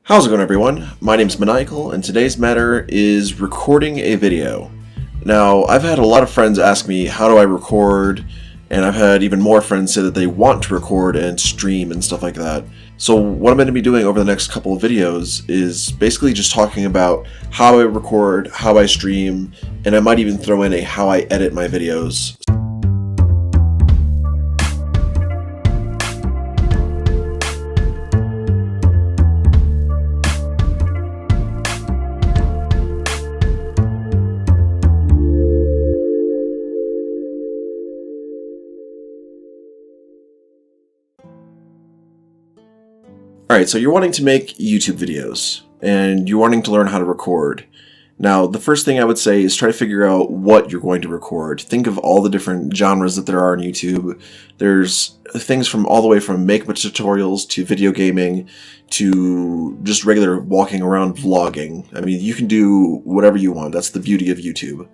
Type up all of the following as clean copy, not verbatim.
How's it going, everyone? My name's Maniacal, and today's matter is recording a video. Now, I've had a lot of friends ask me, how do I record? And I've had even more friends say that they want to record and stream and stuff like that. So what I'm going to be doing over the next couple of videos is basically just talking about how I record, how I stream, and I might even throw in a how I edit my videos. Alright, so you're wanting to make YouTube videos, and you're wanting to learn how to record. Now, the first thing I would say is try to figure out what you're going to record. Think of all the different genres that there are on YouTube. There's things from all the way from makeup tutorials to video gaming to just regular walking around vlogging. I mean, you can do whatever you want. That's the beauty of YouTube.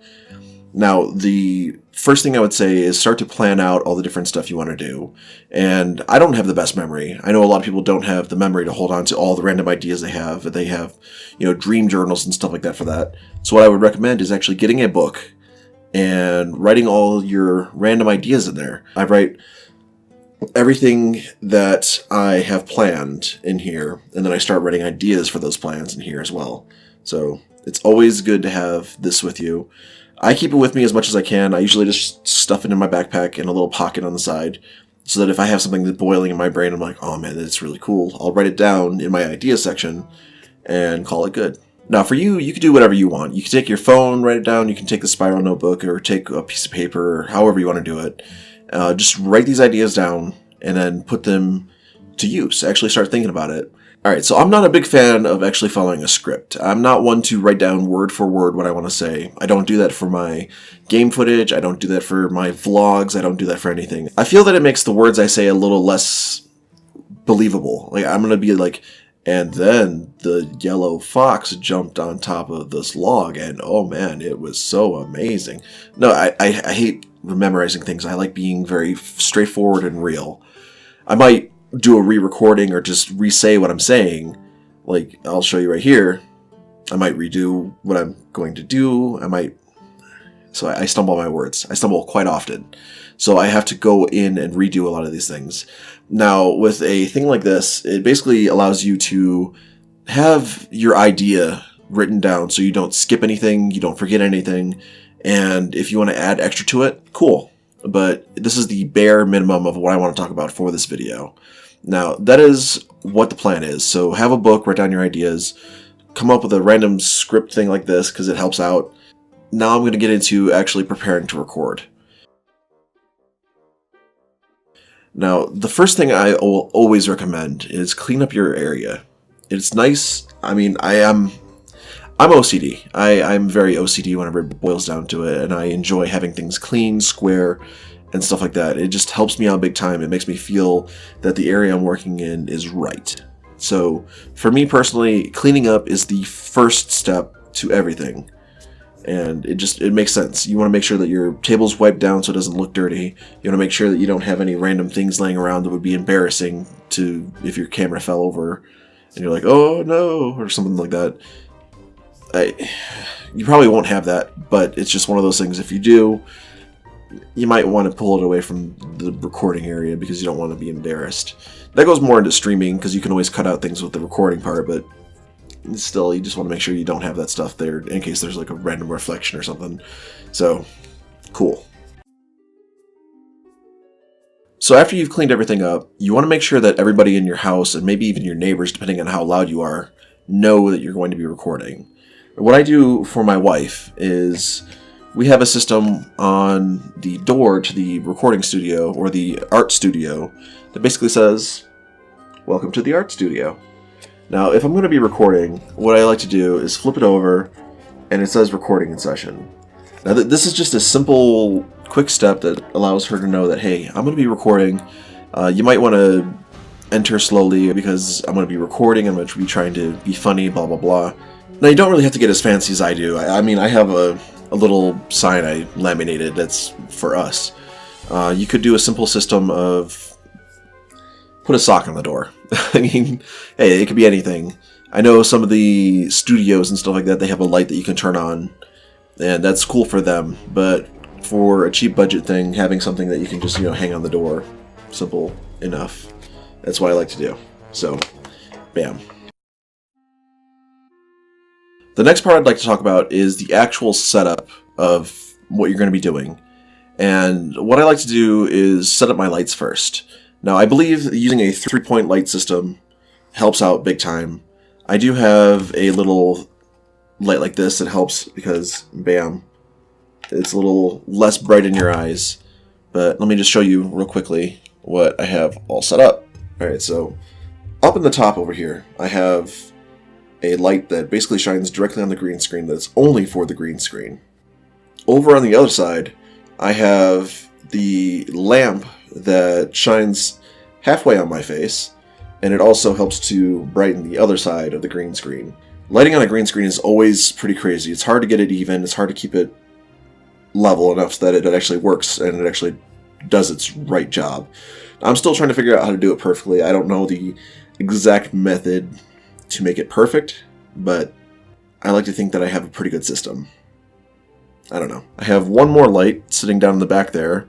Now, the first thing I would say is start to plan out all the different stuff you want to do. And I don't have the best memory. I know a lot of people don't have the memory to hold on to all the random ideas they have. They have, dream journals and stuff like that for that. So what I would recommend is actually getting a book and writing all your random ideas in there. I write everything that I have planned in here, and then I start writing ideas for those plans in here as well. So it's always good to have this with you. I keep it with me as much as I can. I usually just stuff it in my backpack in a little pocket on the side so that if I have something that's boiling in my brain, I'm like, oh man, that's really cool. I'll write it down in my ideas section and call it good. Now for you, you can do whatever you want. You can take your phone, write it down. You can take the spiral notebook or take a piece of paper or however you want to do it. Just write these ideas down and then put them to use. Actually start thinking about it. Alright, so I'm not a big fan of actually following a script. I'm not one to write down word for word what I want to say. I don't do that for my game footage. I don't do that for my vlogs. I don't do that for anything. I feel that it makes the words I say a little less believable. Like, I'm going to be like, and then the yellow fox jumped on top of this log, and oh man, it was so amazing. No, I hate memorizing things. I like being very straightforward and real. I might do a re-recording or just re-say what I'm saying. Like, I'll show you right here. I might redo what I'm going to do. So I stumble on my words. I stumble quite often. So I have to go in and redo a lot of these things. Now, with a thing like this, it basically allows you to have your idea written down so you don't skip anything, you don't forget anything, and if you want to add extra to it, cool. But this is the bare minimum of what I want to talk about for this video. Now, that is what the plan is. So have a book, write down your ideas, come up with a random script thing like this because it helps out. Now I'm going to get into actually preparing to record. Now, the first thing I will always recommend is clean up your area. It's nice. I mean, I'm OCD. I'm very OCD whenever it boils down to it, and I enjoy having things clean, square, and stuff like that. It just helps me out big time. It makes me feel that the area I'm working in is right. So for me personally, cleaning up is the first step to everything. And it makes sense. You want to make sure that your table's wiped down so it doesn't look dirty. You want to make sure that you don't have any random things laying around that would be embarrassing to if your camera fell over and you're like, oh no, or something like that. You probably won't have that, but it's just one of those things. If you do, you might want to pull it away from the recording area because you don't want to be embarrassed. That goes more into streaming because you can always cut out things with the recording part, but still, you just want to make sure you don't have that stuff there in case there's like a random reflection or something. So, cool. So after you've cleaned everything up, you want to make sure that everybody in your house, and maybe even your neighbors, depending on how loud you are, know that you're going to be recording. What I do for my wife is we have a system on the door to the recording studio or the art studio that basically says, welcome to the art studio. Now, if I'm going to be recording, what I like to do is flip it over and it says recording in session. Now, this is just a simple, quick step that allows her to know that, hey, I'm going to be recording. You might want to enter slowly because I'm going to be recording. I'm going to be trying to be funny, blah, blah, blah. Now, you don't really have to get as fancy as I do. I mean, I have a little sign I laminated that's for us. You could do a simple system of put a sock on the door. I mean, hey, it could be anything. I know some of the studios and stuff like that, they have a light that you can turn on, and that's cool for them, but for a cheap budget thing, having something that you can just, hang on the door, simple enough. That's what I like to do. So, bam. The next part I'd like to talk about is the actual setup of what you're going to be doing. And what I like to do is set up my lights first. Now, I believe using a 3-point light system helps out big time. I do have a little light like this that helps because, bam, it's a little less bright in your eyes. But let me just show you real quickly what I have all set up. Alright, so up in the top over here, I have a light that basically shines directly on the green screen that's only for the green screen. Over on the other side, I have the lamp that shines halfway on my face, and it also helps to brighten the other side of the green screen. Lighting on a green screen is always pretty crazy. It's hard to get it even, it's hard to keep it level enough so that it actually works and it actually does its right job. I'm still trying to figure out how to do it perfectly. I don't know the exact method to make it perfect, but I like to think that I have a pretty good system. I don't know. I have one more light sitting down in the back there.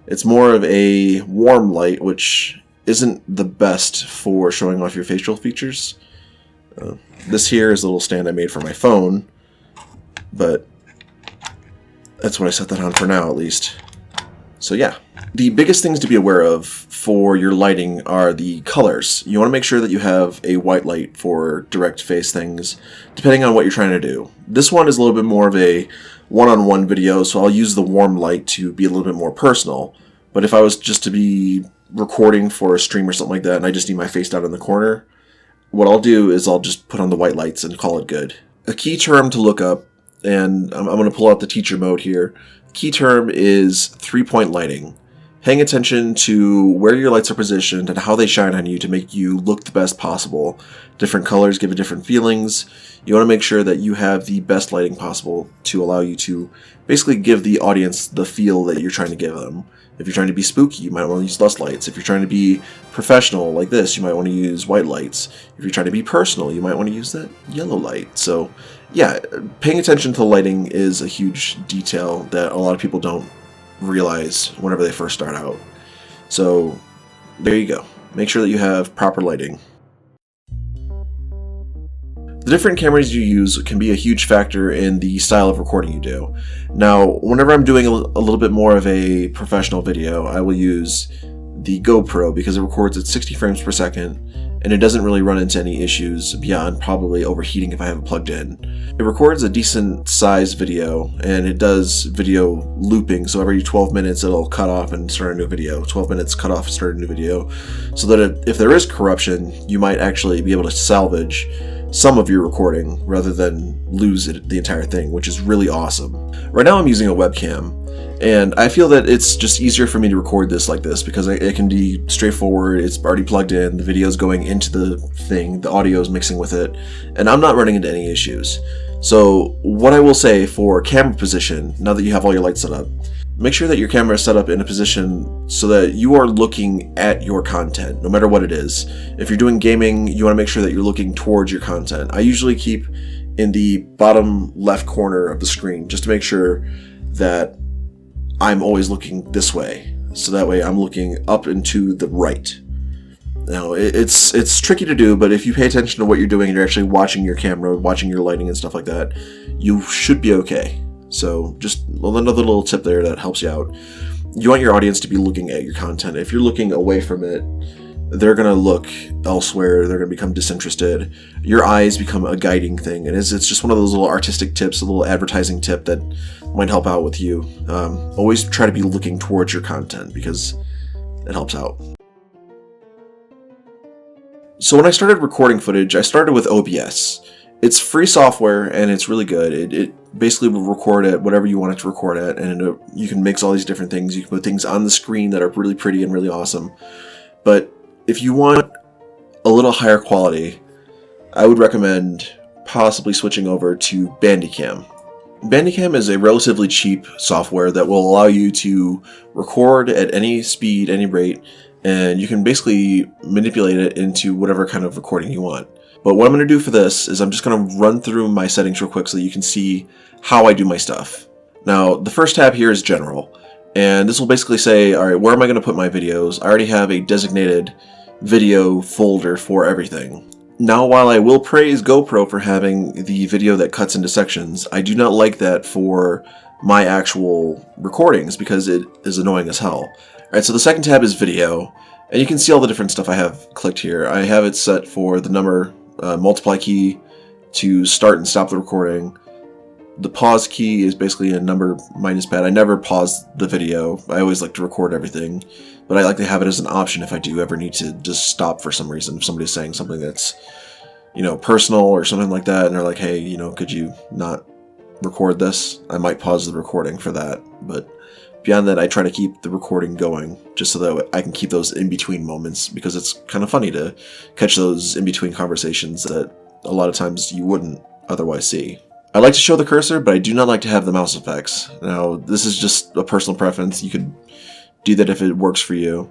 It's more of a warm light, which isn't the best for showing off your facial features. This here is a little stand I made for my phone, but that's what I set that on for now, at least. So yeah. The biggest things to be aware of for your lighting are the colors. You want to make sure that you have a white light for direct face things, depending on what you're trying to do. This one is a little bit more of a one-on-one video, so I'll use the warm light to be a little bit more personal. But if I was just to be recording for a stream or something like that, and I just need my face down in the corner, what I'll do is I'll just put on the white lights and call it good. A key term to look up, and I'm going to pull out the teacher mode here. Key term is 3-point lighting. Paying attention to where your lights are positioned and how they shine on you to make you look the best possible. Different colors give it different feelings. You want to make sure that you have the best lighting possible to allow you to basically give the audience the feel that you're trying to give them. If you're trying to be spooky, you might want to use less lights. If you're trying to be professional like this, you might want to use white lights. If you're trying to be personal, you might want to use that yellow light. So yeah, paying attention to the lighting is a huge detail that a lot of people don't realize whenever they first start out. So there you go. Make sure that you have proper lighting. The different cameras you use can be a huge factor in the style of recording you do. Now, whenever I'm doing a little bit more of a professional video, I will use the GoPro because it records at 60 frames per second and it doesn't really run into any issues beyond probably overheating if I have it plugged in. It records a decent sized video and it does video looping, so every 12 minutes it'll cut off and start a new video, 12 minutes cut off and start a new video, so that if there is corruption, you might actually be able to salvage some of your recording rather than lose the entire thing, which is really awesome. Right now I'm using a webcam, and I feel that it's just easier for me to record this like this because it can be straightforward, it's already plugged in, the video's going into the thing, the audio's mixing with it, and I'm not running into any issues. So what I will say for camera position, now that you have all your lights set up, make sure that your camera is set up in a position so that you are looking at your content, no matter what it is. If you're doing gaming, you want to make sure that you're looking towards your content. I usually keep in the bottom left corner of the screen just to make sure that I'm always looking this way. So that way I'm looking up and to the right. Now, it's tricky to do, but if you pay attention to what you're doing and you're actually watching your camera, watching your lighting and stuff like that, you should be okay. So just another little tip there that helps you out. You want your audience to be looking at your content. If you're looking away from it, they're going to look elsewhere. They're going to become disinterested. Your eyes become a guiding thing. And it's just one of those little artistic tips, a little advertising tip that might help out with you. Always try to be looking towards your content because it helps out. So when I started recording footage, I started with OBS. It's free software and it's really good. It basically will record at whatever you want it to record at, and you can mix all these different things. You can put things on the screen that are really pretty and really awesome. But if you want a little higher quality, I would recommend possibly switching over to Bandicam. Bandicam is a relatively cheap software that will allow you to record at any speed, any rate, and you can basically manipulate it into whatever kind of recording you want. But what I'm going to do for this is I'm just going to run through my settings real quick so that you can see how I do my stuff. Now, the first tab here is General, and this will basically say, all right, where am I going to put my videos? I already have a designated video folder for everything. Now, while I will praise GoPro for having the video that cuts into sections, I do not like that for my actual recordings because it is annoying as hell. Alright, so the second tab is Video, and you can see all the different stuff I have clicked here. I have it set for the number multiply key to start and stop the recording. The pause key is basically a number minus pad. I never pause the video. I always like to record everything, but I like to have it as an option if I do ever need to just stop for some reason. If somebody's saying something that's, personal or something like that, and they're like, hey, could you not record this? I might pause the recording for that, but beyond that, I try to keep the recording going just so that I can keep those in-between moments, because it's kind of funny to catch those in-between conversations that a lot of times you wouldn't otherwise see. I like to show the cursor, but I do not like to have the mouse effects. Now, this is just a personal preference. You could do that if it works for you.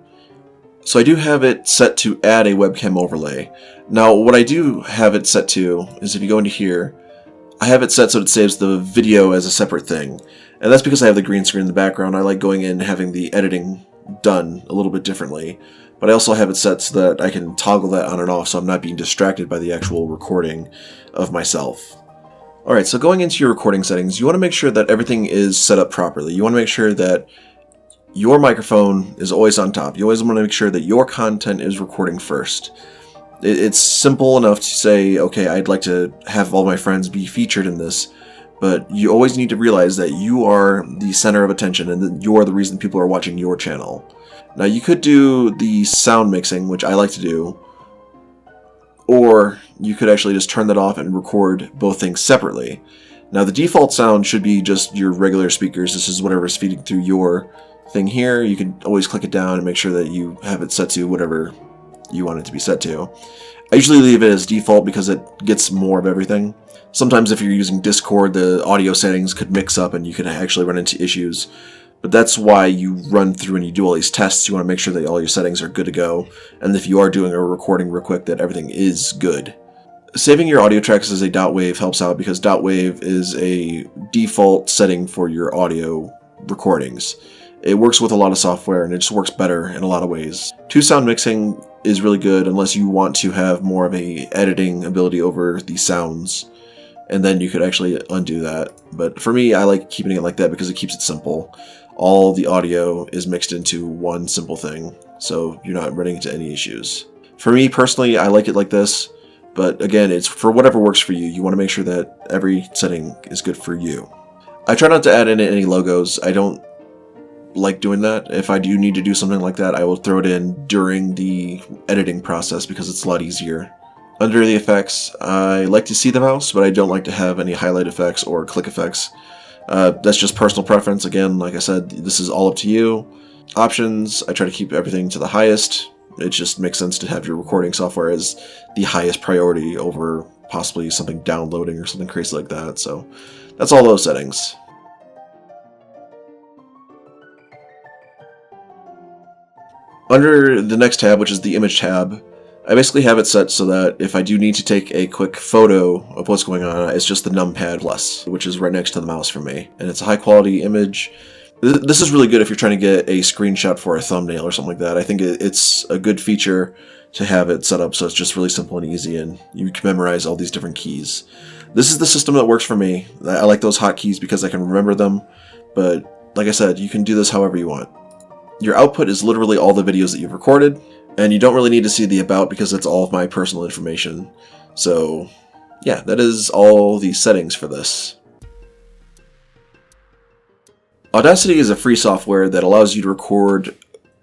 So I do have it set to add a webcam overlay. Now, what I do have it set to is if you go into here, I have it set so it saves the video as a separate thing. And that's because I have the green screen in the background. I like going in and having the editing done a little bit differently. But I also have it set so that I can toggle that on and off so I'm not being distracted by the actual recording of myself. Alright, so going into your recording settings, you want to make sure that everything is set up properly. You want to make sure that your microphone is always on top. You always want to make sure that your content is recording first. It's simple enough to say, okay, I'd like to have all my friends be featured in this, but you always need to realize that you are the center of attention and that you're the reason people are watching your channel. Now, you could do the sound mixing, which I like to do, or you could actually just turn that off and record both things separately. Now, the default sound should be just your regular speakers. This is whatever's feeding through your thing here. You can always click it down and make sure that you have it set to whatever you want it to be set to. I usually leave it as default because it gets more of everything. Sometimes if you're using Discord, the audio settings could mix up and you could actually run into issues. But that's why you run through and you do all these tests. You want to make sure that all your settings are good to go. And if you are doing a recording real quick, that everything is good. Saving your audio tracks as a .wav helps out because .wav is a default setting for your audio recordings. It works with a lot of software and it just works better in a lot of ways. Two-sound mixing is really good unless you want to have more of a editing ability over the sounds, and then you could actually undo that. But for me, I like keeping it like that because it keeps it simple. All the audio is mixed into one simple thing, so you're not running into any issues. For me personally, I like it like this, but again, it's for whatever works for you. You want to make sure that every setting is good for you. I try not to add in any logos. I don't like doing that. If I do need to do something like that, I will throw it in during the editing process because it's a lot easier. Under the effects, I like to see the mouse, but I don't like to have any highlight effects or click effects. That's just personal preference. Again, like I said, this is all up to you. Options, I try to keep everything to the highest. It just makes sense to have your recording software as the highest priority over possibly something downloading or something crazy like that. So that's all those settings. Under the next tab, which is the image tab, I basically have it set so that if I do need to take a quick photo of what's going on, it's just the numpad plus, which is right next to the mouse for me. And it's a high quality image. This is really good if you're trying to get a screenshot for a thumbnail or something like that. I think it's a good feature to have it set up so it's just really simple and easy and you can memorize all these different keys. This is the system that works for me. I like those hotkeys because I can remember them, but like I said, you can do this however you want. Your output is literally all the videos that you've recorded, and you don't really need to see the about because that's all of my personal information. So yeah, that is all the settings for this. Audacity is a free software that allows you to record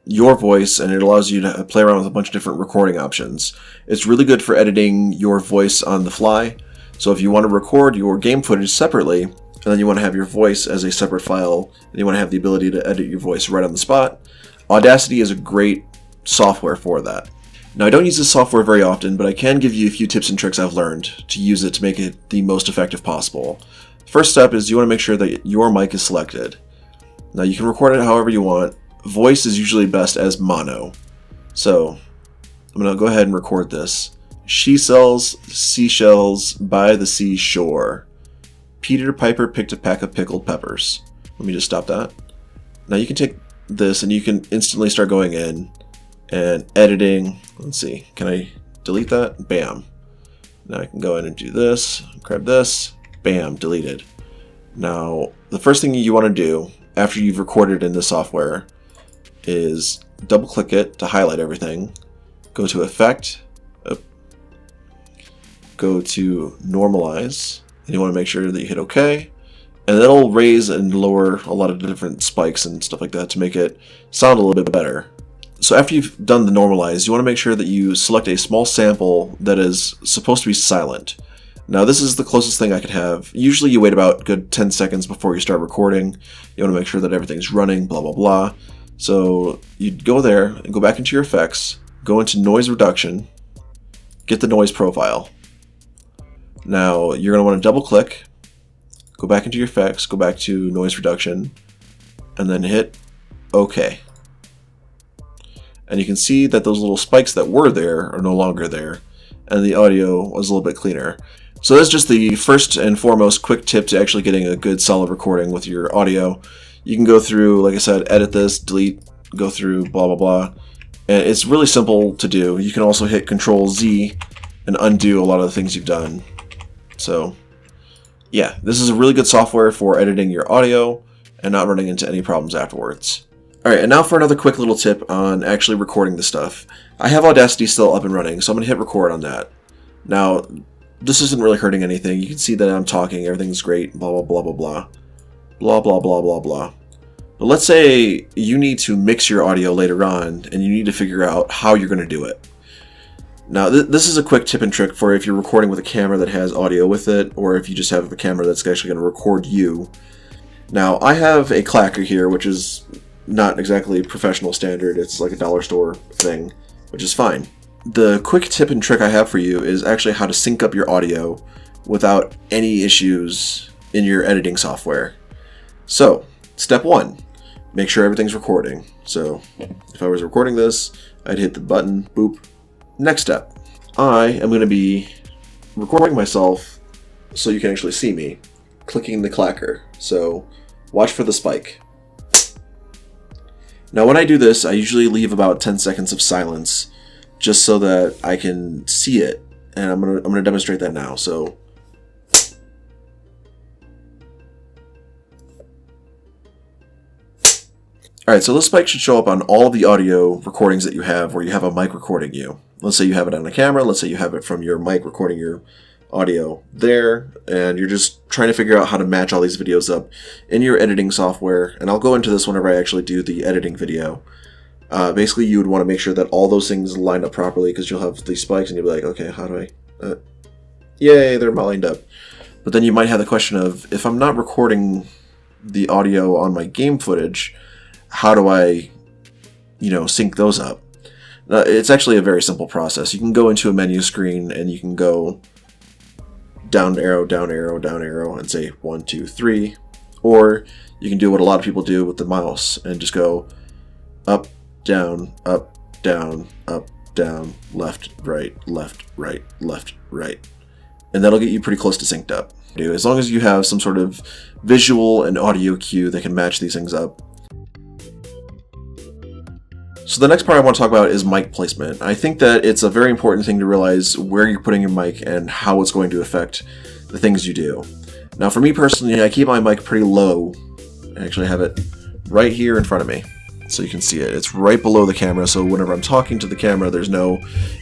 your voice, and it allows you to play around with a bunch of different recording options. It's really good for editing your voice on the fly. So if you want to record your game footage separately, and then you want to have your voice as a separate file, and you want to have the ability to edit your voice right on the spot, Audacity is a great software for that. Now, I don't use this software very often, but I can give you a few tips and tricks I've learned to use it to make it the most effective possible. First step is you want to make sure that your mic is selected. Now, you can record it however you want. Voice is usually best as mono. So I'm going to go ahead and record this. She sells seashells by the seashore. Peter Piper picked a pack of pickled peppers. Let me just stop that. Now you can take this and you can instantly start going in and editing. Let's see, can I delete that? Bam. Now I can go in and do this, grab this, bam, deleted. Now, the first thing you want to do after you've recorded in the software is double click it to highlight everything. Go to Effect, go to Normalize, and you want to make sure that you hit OK. And that'll raise and lower a lot of different spikes and stuff like that to make it sound a little bit better. So after you've done the normalize, you want to make sure that you select a small sample that is supposed to be silent. Now this is the closest thing I could have. Usually you wait about a good 10 seconds before you start recording. You want to make sure that everything's running, blah blah blah. So you'd go there and go back into your effects, go into noise reduction, get the noise profile. Now you're going to want to double click, go back into your effects, go back to noise reduction, and then hit OK. And you can see that those little spikes that were there are no longer there, and the audio was a little bit cleaner. So that's just the first and foremost quick tip to actually getting a good solid recording with your audio. You can go through, like I said, edit this, delete, go through, blah blah blah. And it's really simple to do. You can also hit Control-Z and undo a lot of the things you've done. So yeah, this is a really good software for editing your audio and not running into any problems afterwards. Alright, and now for another quick little tip on actually recording the stuff. I have Audacity still up and running, so I'm going to hit record on that. Now, this isn't really hurting anything. You can see that I'm talking, everything's great, blah blah blah blah blah. Blah blah blah blah blah. But let's say you need to mix your audio later on, and you need to figure out how you're going to do it. Now, this is a quick tip and trick for if you're recording with a camera that has audio with it, or if you just have a camera that's actually going to record you. Now, I have a clacker here, which is not exactly professional standard. It's like a dollar store thing, which is fine. The quick tip and trick I have for you is actually how to sync up your audio without any issues in your editing software. So, step one, make sure everything's recording. So, if I was recording this, I'd hit the button, boop. Next step, I am going to be recording myself so you can actually see me, clicking the clacker. So, watch for the spike. Now when I do this, I usually leave about 10 seconds of silence just so that I can see it, and I'm gonna demonstrate that now. So alright, so this spike should show up on all the audio recordings that you have where you have a mic recording you. Let's say you have it on a camera, let's say you have it from your mic recording your audio there, and you're just trying to figure out how to match all these videos up in your editing software. And I'll go into this whenever I actually do the editing video. Basically, you would want to make sure that all those things line up properly, because you'll have these spikes and you'll be like, okay, how do I... yay, they're lined up. But then you might have the question of, if I'm not recording the audio on my game footage, how do I, sync those up? It's actually a very simple process. You can go into a menu screen and you can go down arrow, down arrow, down arrow, and say 1, 2, 3. Or you can do what a lot of people do with the mouse and just go up, down, left, right, left, right, left, right. And that'll get you pretty close to synced up. As long as you have some sort of visual and audio cue that can match these things up. So the next part I want to talk about is mic placement. I think that it's a very important thing to realize where you're putting your mic and how it's going to affect the things you do. Now for me personally, I keep my mic pretty low. I actually have it right here in front of me, so you can see it. It's right below the camera, so whenever I'm talking to the camera, there's no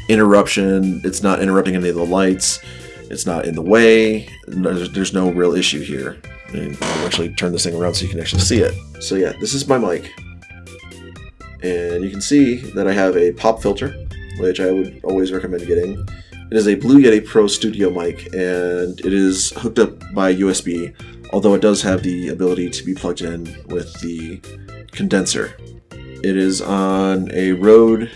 interruption. It's not interrupting any of the lights. It's not in the way. There's no real issue here. And I'll actually turn this thing around so you can actually see it. So yeah, this is my mic. And you can see that I have a pop filter, which I would always recommend getting. It is a Blue Yeti Pro Studio mic, and it is hooked up by USB, although it does have the ability to be plugged in with the condenser. It is on a Rode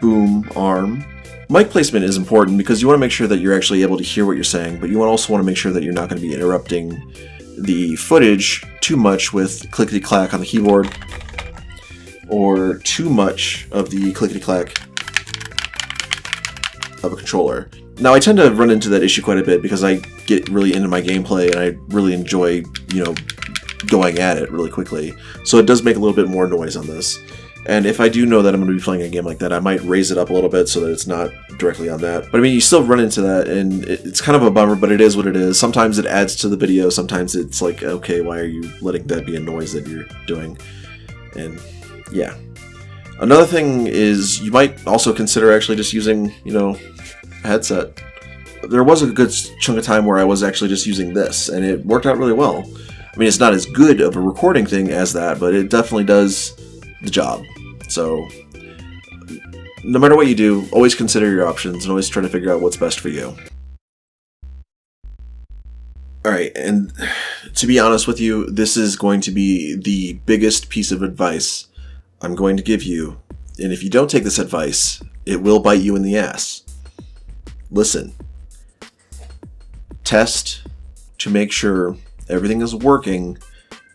boom arm. Mic placement is important because you want to make sure that you're actually able to hear what you're saying, but you also want to make sure that you're not going to be interrupting the footage too much with clickety-clack on the keyboard. or too much of the clickety-clack of a controller. Now, I tend to run into that issue quite a bit because I get really into my gameplay and I really enjoy, going at it really quickly. So it does make a little bit more noise on this. And if I do know that I'm going to be playing a game like that, I might raise it up a little bit so that it's not directly on that. But I mean, you still run into that, and it's kind of a bummer, but it is what it is. Sometimes it adds to the video, sometimes it's like, okay, why are you letting that be a noise that you're doing? And yeah. Another thing is you might also consider actually just using, a headset. There was a good chunk of time where I was actually just using this, and it worked out really well. I mean, it's not as good of a recording thing as that, but it definitely does the job. So, no matter what you do, always consider your options and always try to figure out what's best for you. Alright, and to be honest with you, this is going to be the biggest piece of advice I'm going to give you, and if you don't take this advice, it will bite you in the ass. Listen. Test to make sure everything is working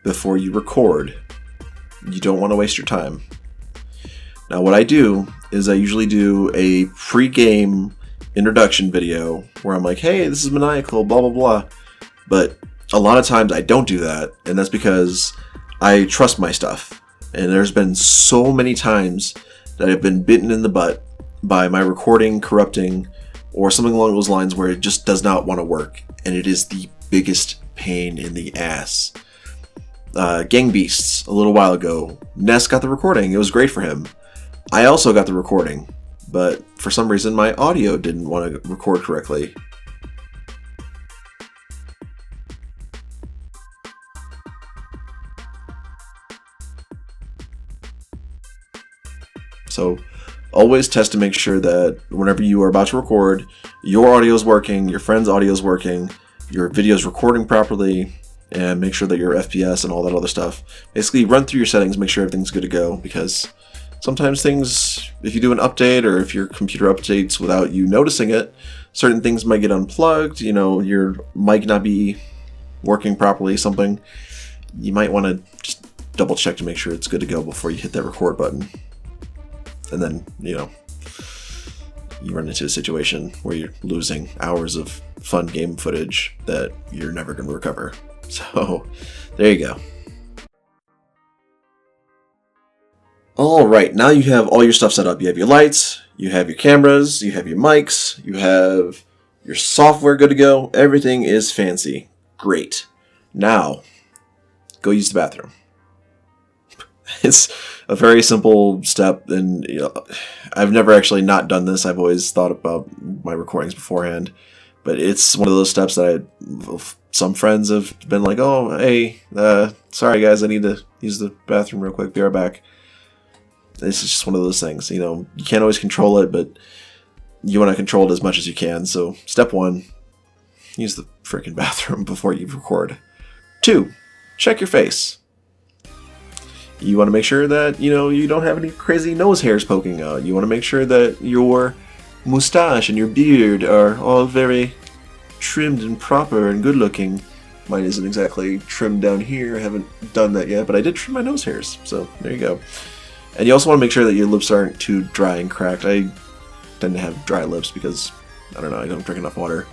before you record. You don't want to waste your time. Now what I do is I usually do a pre-game introduction video where I'm like, hey, this is Maniacal, blah blah blah. But a lot of times I don't do that, and that's because I trust my stuff. And there's been so many times that I've been bitten in the butt by my recording corrupting or something along those lines where it just does not want to work. And it is the biggest pain in the ass. Gang Beasts, a little while ago, Ness got the recording. It was great for him. I also got the recording, but for some reason my audio didn't want to record correctly. So always test to make sure that whenever you are about to record, your audio is working, your friend's audio is working, your video is recording properly, and make sure that your FPS and all that other stuff. Basically, run through your settings, make sure everything's good to go, because sometimes things, if you do an update or if your computer updates without you noticing it, certain things might get unplugged, your mic not be working properly, something. You might want to just double check to make sure it's good to go before you hit that record button. And then, you run into a situation where you're losing hours of fun game footage that you're never going to recover. So, there you go. Alright, now you have all your stuff set up. You have your lights, you have your cameras, you have your mics, you have your software good to go. Everything is fancy. Great. Now, go use the bathroom. It's a very simple step, and I've never actually not done this. I've always thought about my recordings beforehand, but it's one of those steps that some friends have been like, oh, hey, sorry guys, I need to use the bathroom real quick, be right back. It's just one of those things, you can't always control it, but you want to control it as much as you can. So step 1, use the freaking bathroom before you record. 2, check your face. You want to make sure that, you don't have any crazy nose hairs poking out. You want to make sure that your mustache and your beard are all very trimmed and proper and good looking. Mine isn't exactly trimmed down here. I haven't done that yet, but I did trim my nose hairs. So there you go. And you also want to make sure that your lips aren't too dry and cracked. I tend to have dry lips because, I don't know, I don't drink enough water.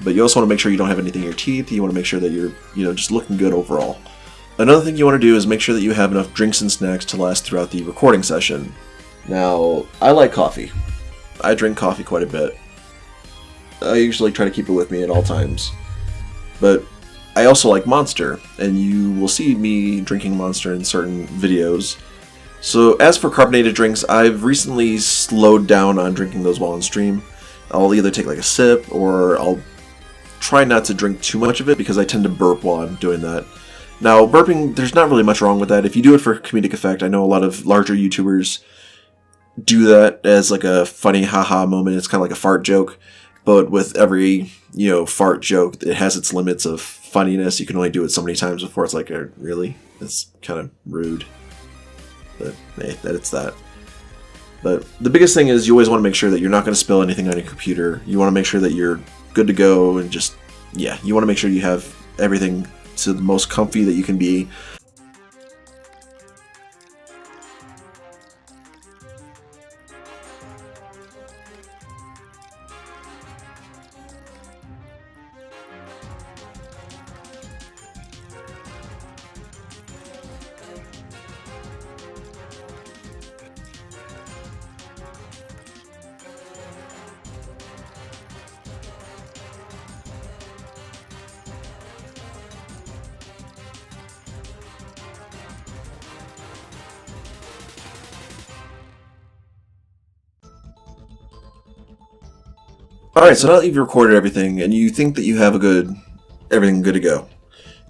But you also want to make sure you don't have anything in your teeth. You want to make sure that you're, just looking good overall. Another thing you want to do is make sure that you have enough drinks and snacks to last throughout the recording session. Now, I like coffee. I drink coffee quite a bit. I usually try to keep it with me at all times. But I also like Monster, and you will see me drinking Monster in certain videos. So as for carbonated drinks, I've recently slowed down on drinking those while on stream. I'll either take like a sip, or I'll try not to drink too much of it because I tend to burp while I'm doing that. Now, burping, there's not really much wrong with that. If you do it for comedic effect, I know a lot of larger YouTubers do that as like a funny haha moment. It's kind of like a fart joke. But with every, fart joke, it has its limits of funniness. You can only do it so many times before it's like, really? That's kind of rude. But, hey, it's that. But the biggest thing is you always want to make sure that you're not going to spill anything on your computer. You want to make sure that you're good to go and just, you want to make sure you have everything to the most comfy that you can be. Alright, so now that you've recorded everything and you think that you have everything good to go,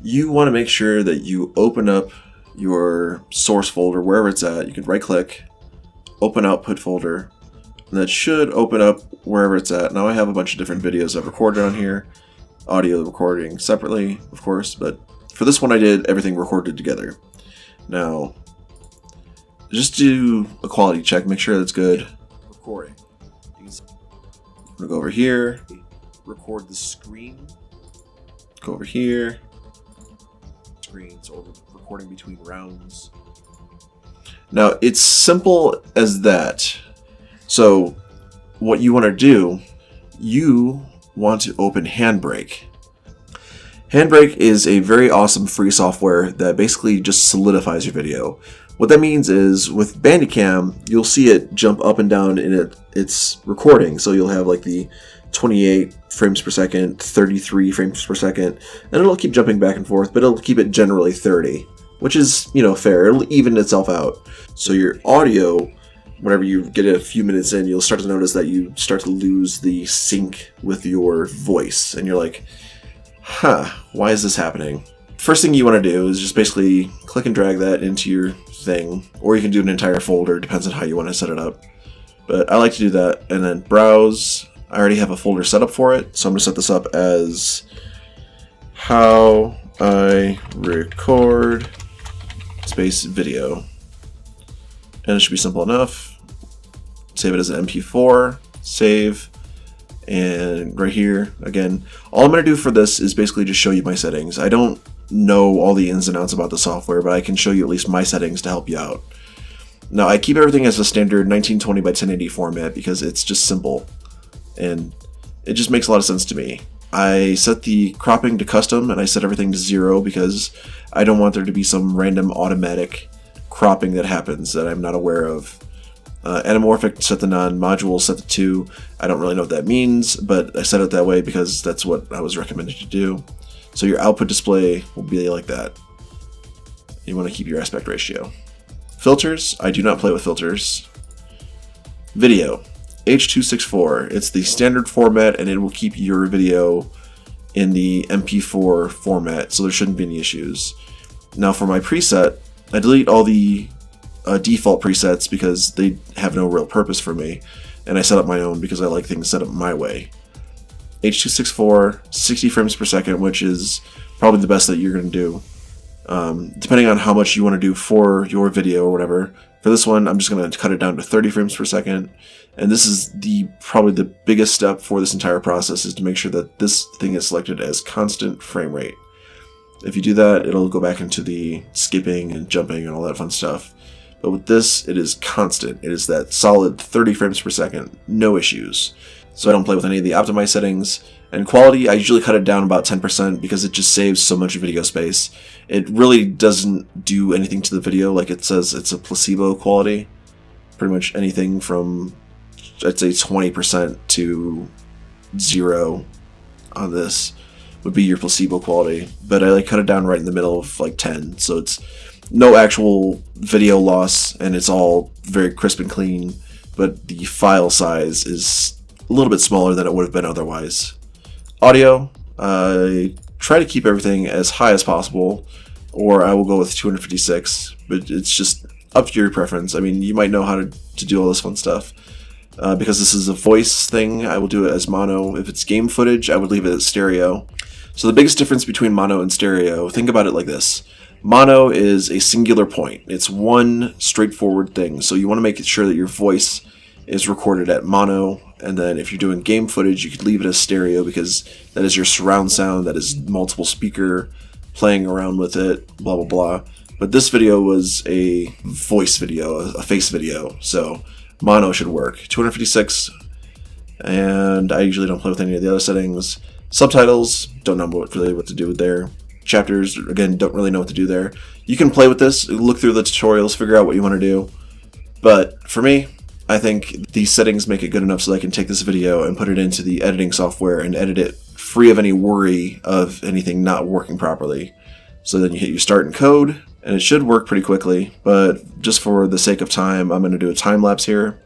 you want to make sure that you open up your source folder wherever it's at. You can right click, open output folder, and that should open up wherever it's at. Now I have a bunch of different videos I've recorded on here, audio recording separately, of course, but for this one I did everything recorded together. Now, just do a quality check, make sure that's good. Recording. I'm gonna go over here, record the screen, go over here, screen, so we're recording between rounds. Now, it's simple as that. So, what you want to do, you want to open Handbrake. Handbrake is a very awesome free software that basically just solidifies your video. What that means is with Bandicam, you'll see it jump up and down in its recording. So you'll have like the 28 frames per second, 33 frames per second, and it'll keep jumping back and forth, but it'll keep it generally 30, which is, fair. It'll even itself out. So your audio, whenever you get a few minutes in, you'll start to notice that you start to lose the sync with your voice, and you're like, why is this happening? First thing you want to do is just basically click and drag that into your thing, or you can do an entire folder, depends on how you want to set it up. But I like to do that, and then browse. I already have a folder set up for it, so I'm going to set this up as how I record space video. And it should be simple enough. Save it as an MP4, save. And right here, again, all I'm going to do for this is basically just show you my settings. I don't know all the ins and outs about the software, but I can show you at least my settings to help you out. Now, I keep everything as a standard 1920 by 1080 format because it's just simple, and it just makes a lot of sense to me. I set the cropping to custom, and I set everything to 0 because I don't want there to be some random automatic cropping that happens that I'm not aware of. Anamorphic set to none, module set to 2. I don't really know what that means, but I set it that way because that's what I was recommended to do. So your output display will be like that. You want to keep your aspect ratio. Filters, I do not play with filters. Video, H.264. It's the standard format, and it will keep your video in the MP4 format, so there shouldn't be any issues. Now for my preset, I delete all the default presets because they have no real purpose for me, and I set up my own because I like things set up my way. H.264, 60 frames per second, which is probably the best that you're going to do, depending on how much you want to do for your video or whatever. For this one, I'm just going to cut it down to 30 frames per second, and this is probably the biggest step for this entire process, is to make sure that this thing is selected as constant frame rate. If you do that, it'll go back into the skipping and jumping and all that fun stuff. But with this, it is constant. It is that solid 30 frames per second, no issues. So I don't play with any of the optimized settings. And quality, I usually cut it down about 10% because it just saves so much video space. It really doesn't do anything to the video. Like it says, it's a placebo quality. Pretty much anything from, I'd say, 20% to 0 on this would be your placebo quality. But I cut it down right in the middle of 10, so it's no actual video loss, and it's all very crisp and clean, but the file size is a little bit smaller than it would have been otherwise. Audio, I try to keep everything as high as possible, or I will go with 256, but it's just up to your preference. I mean, you might know how to do all this fun stuff. Because this is a voice thing, I will do it as mono. If it's game footage, I would leave it as stereo. So the biggest difference between mono and stereo, think about it like this. Mono is a singular point. It's one straightforward thing. So you want to make sure that your voice is recorded at mono, and then if you're doing game footage, you could leave it as stereo because that is your surround sound, that is multiple speaker playing around with it, blah blah blah. But this video was a voice video, a face video, so mono should work. 256, and I usually don't play with any of the other settings. Subtitles, don't know really what to do with there. Chapters, again, don't really know what to do there. You can play with this, look through the tutorials, figure out what you want to do. But for me, I think these settings make it good enough so I can take this video and put it into the editing software and edit it free of any worry of anything not working properly. So then you hit your start and code, and it should work pretty quickly, but just for the sake of time, I'm going to do a time lapse here.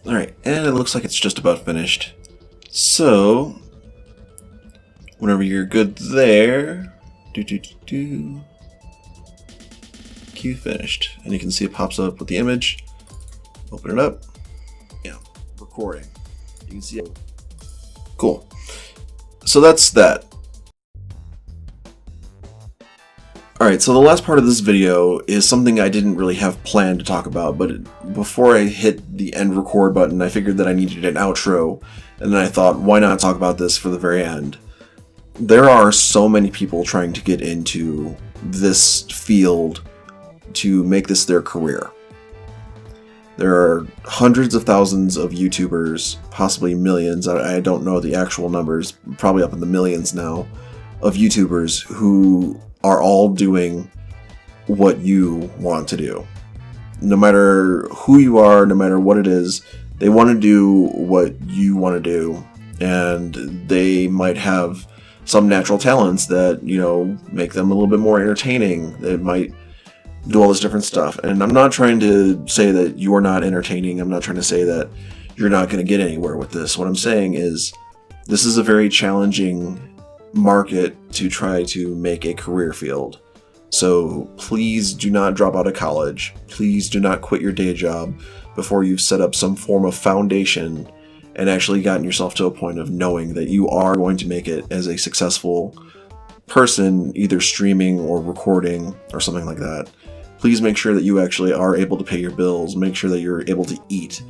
Alright, and it looks like it's just about finished. So, whenever you're good there, cue finished. And you can see it pops up with the image. Open it up. Yeah, recording. You can see it. Cool. So that's that. Alright, so the last part of this video is something I didn't really have planned to talk about, but before I hit the end record button, I figured that I needed an outro, and then I thought, why not talk about this for the very end? There are so many people trying to get into this field to make this their career. There are hundreds of thousands of YouTubers, possibly millions, I don't know the actual numbers, probably up in the millions now, of YouTubers who are all doing what you want to do. No matter who you are, no matter what it is, they want to do what you want to do, and they might have some natural talents that, you know, make them a little bit more entertaining. They might do all this different stuff. And I'm not trying to say that you are not entertaining. I'm not trying to say that you're not going to get anywhere with this. What I'm saying is this is a very challenging market to try to make a career field. So please do not drop out of college. Please do not quit your day job before you've set up some form of foundation and actually gotten yourself to a point of knowing that you are going to make it as a successful person, either streaming or recording or something like that. Please make sure that you actually are able to pay your bills. Make sure that you're able to eat.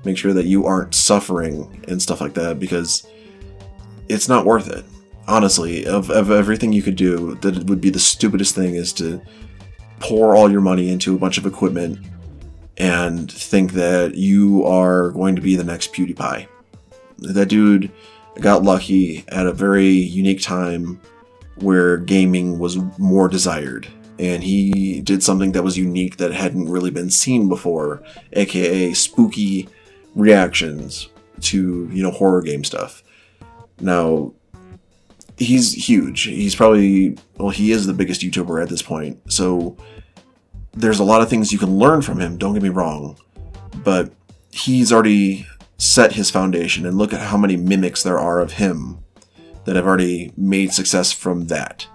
Make sure that you aren't suffering and stuff like that, because it's not worth it. Honestly, of everything you could do, that it would be the stupidest thing is to pour all your money into a bunch of equipment and think that you are going to be the next PewDiePie. That dude got lucky at a very unique time where gaming was more desired, and he did something that was unique that hadn't really been seen before, aka spooky reactions to, you know, horror game stuff. Now, he's huge. He's probably, well, he is the biggest YouTuber at this point. So there's a lot of things you can learn from him, don't get me wrong. But he's already set his foundation, and look at how many mimics there are of him that have already made success from that.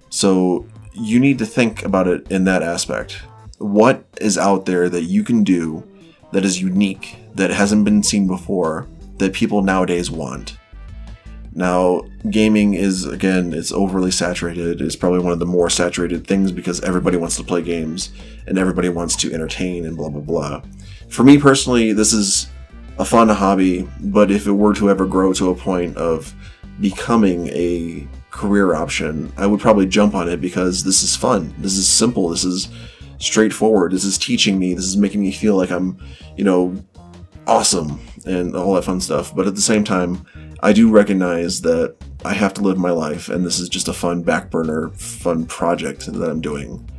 So you need to think about it in that aspect. What is out there that you can do that is unique, that hasn't been seen before, that people nowadays want? Now, gaming is, again, it's overly saturated. It's probably one of the more saturated things because everybody wants to play games and everybody wants to entertain and blah, blah, blah. For me personally, this is a fun hobby, but if it were to ever grow to a point of becoming a career option, I would probably jump on it because this is fun. This is simple. This is straightforward. This is teaching me. This is making me feel like I'm, you know, awesome and all that fun stuff. But at the same time, I do recognize that I have to live my life, and this is just a fun back burner, fun project that I'm doing.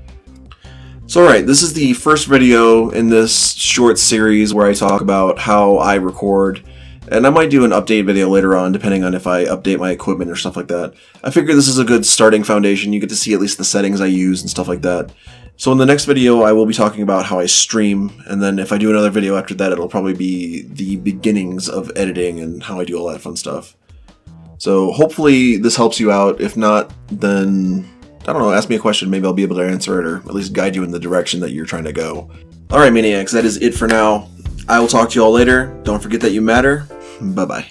So alright, this is the first video in this short series where I talk about how I record, and I might do an update video later on depending on if I update my equipment or stuff like that. I figure this is a good starting foundation. You get to see at least the settings I use and stuff like that. So in the next video, I will be talking about how I stream, and then if I do another video after that, it'll probably be the beginnings of editing and how I do all that fun stuff. So hopefully this helps you out. If not, then, I don't know, ask me a question. Maybe I'll be able to answer it, or at least guide you in the direction that you're trying to go. Alright, Maniacs, that is it for now. I will talk to you all later. Don't forget that you matter. Bye-bye.